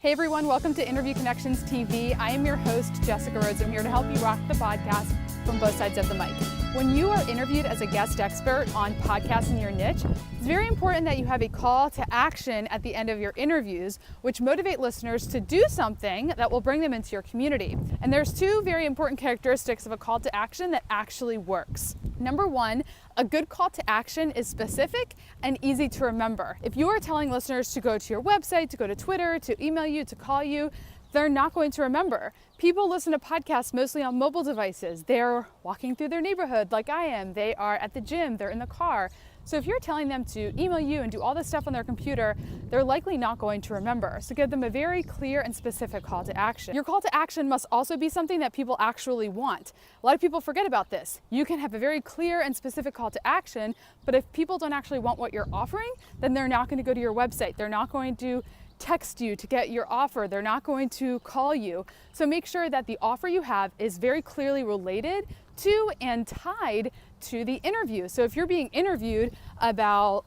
Hey everyone, welcome to Interview Connections TV. I am your host, Jessica Rhodes. I'm here to help you rock the podcast from both sides of the mic. When you are interviewed as a guest expert on podcasts in your niche, it's very important that you have a call to action at the end of your interviews, which motivate listeners to do something that will bring them into your community. And there's two very important characteristics of a call to action that actually works. Number one, a good call to action is specific and easy to remember. If you are telling listeners to go to your website, to go to Twitter, to email you, to call you, they're not going to remember. People listen to podcasts mostly on mobile devices. They're walking through their neighborhood like I am. They are at the gym, they're in the car. So if you're telling them to email you and do all this stuff on their computer, they're likely not going to remember. So give them a very clear and specific call to action. Your call to action must also be something that people actually want. A lot of people forget about this. You can have a very clear and specific call to action, but if people don't actually want what you're offering, then they're not going to go to your website. They're not going to text you to get your offer. They're not going to call you. So make sure that the offer you have is very clearly related to and tied to the interview. So if you're being interviewed about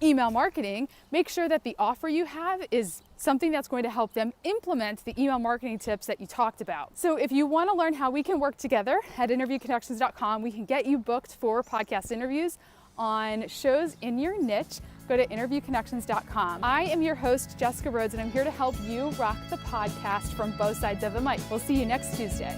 email marketing, make sure that the offer you have is something that's going to help them implement the email marketing tips that you talked about. So if you want to learn how we can work together at interviewconnections.com, we can get you booked for podcast interviews on shows in your niche. Go to interviewconnections.com. I am your host, Jessica Rhodes, and I'm here to help you rock the podcast from both sides of the mic. We'll see you next Tuesday.